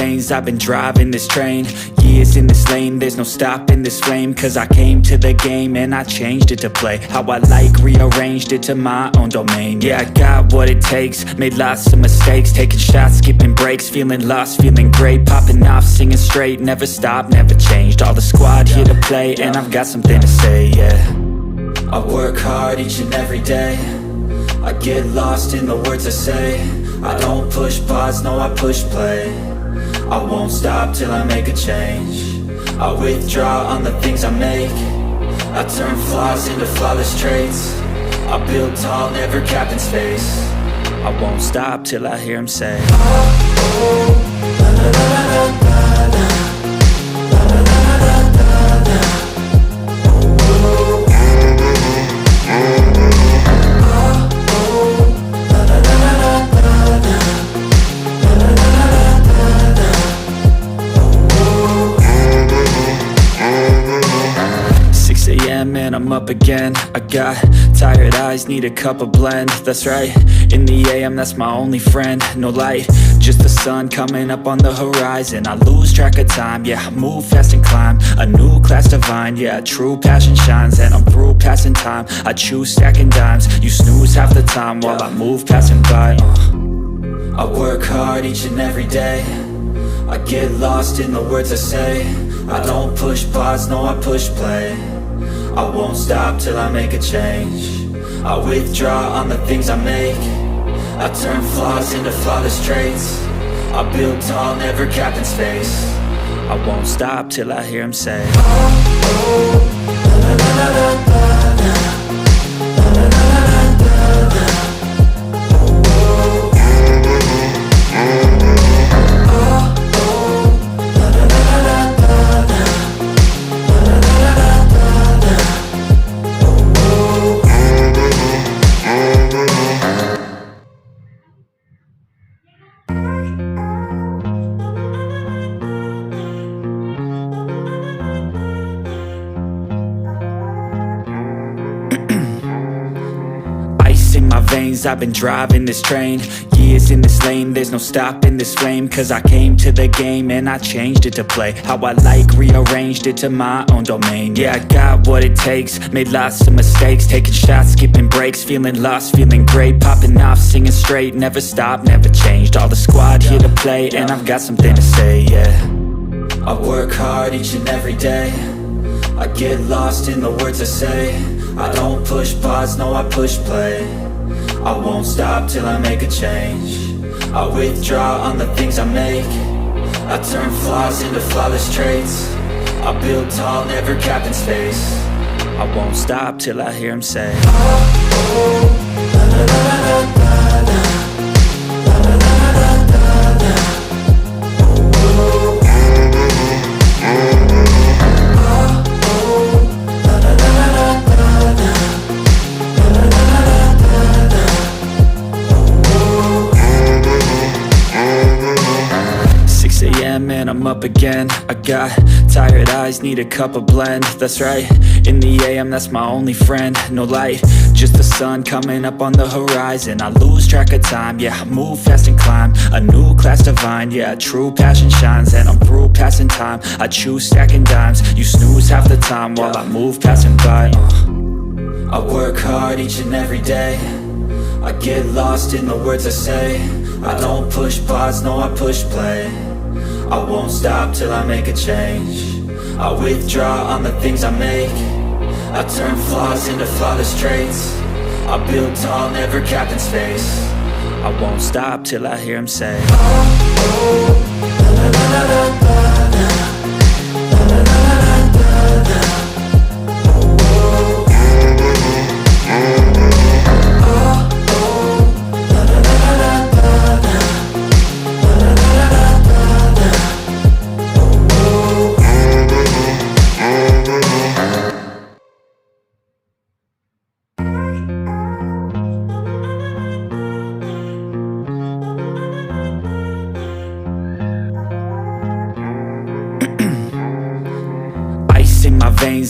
veins, I've been driving this train. Years in this lane, there's no stopping this flame. Cause I came to the game and I changed it to play how I like, rearranged it to my own domain. Yeah, I got what it takes, made lots of mistakes, taking shots, skipping breaks, feeling lost, feeling great, popping off, singing straight, never stopped, never changed. All the squad here to play, and I've got something to say, yeah. I work hard each and every day, I get lost in the words I say. I don't push pause, no, I push play. I won't stop till I make a change. I withdraw on the things I make. I turn flaws into flawless traits. I build tall, never capped in space. I won't stop till I hear him say, oh, oh, la, la, la, la, la, la, la, la, la, la, la, la. And I'm up again. I got tired eyes, need a cup of blend. That's right, in the AM, that's my only friend. No light, just the sun coming up on the horizon. I lose track of time, yeah, I move fast and climb a new class divine, yeah, true passion shines. And I'm through passing time, I choose stacking dimes. You snooze half the time while I move passing by. I work hard each and every day, I get lost in the words I say. I don't push pause, no, I push play. I won't stop till I make a change. I withdraw on the things I make. I turn flaws into flawless traits. I build tall, never capped in space. I won't stop till I hear him say, oh, oh, la, la, la, la, la, la, la, la, la, la, la, la. In my veins, I've been driving this train. Years in this lane, there's no stopping this flame. Cause I came to the game and I changed it to play how I like, rearranged it to my own domain. Yeah, I got what it takes, made lots of mistakes, taking shots, skipping breaks, feeling lost, feeling great, popping off, singing straight, never stopped, never changed. All the squad here to play, and I've got something to say, yeah. I work hard each and every day, I get lost in the words I say. I don't push pause, no, I push play. I won't stop till I make a change. I withdraw on the things I make. I turn flaws into flawless traits. I build tall, never capped in space. I won't stop till I hear him say, oh, oh, la, la, la, la, la, la, la, la, la, la, la, la. And I'm up again. I got tired eyes, need a cup of blend. That's right, in the AM, that's my only friend. No light, just the sun coming up on the horizon. I lose track of time, yeah, I move fast and climb a new class divine, yeah, true passion shines. And I'm through passing time, I choose stacking dimes. You snooze half the time while I move passing by. I work hard each and every day, I get lost in the words I say. I don't push pause, no, I push play. I won't stop till I make a change. I withdraw on the things I make. I turn flaws into flawless traits. I build tall, never capped in space. I won't stop till I hear him say, oh, oh, la, la, la, la, la, la, la, la, la, la, la. In my veins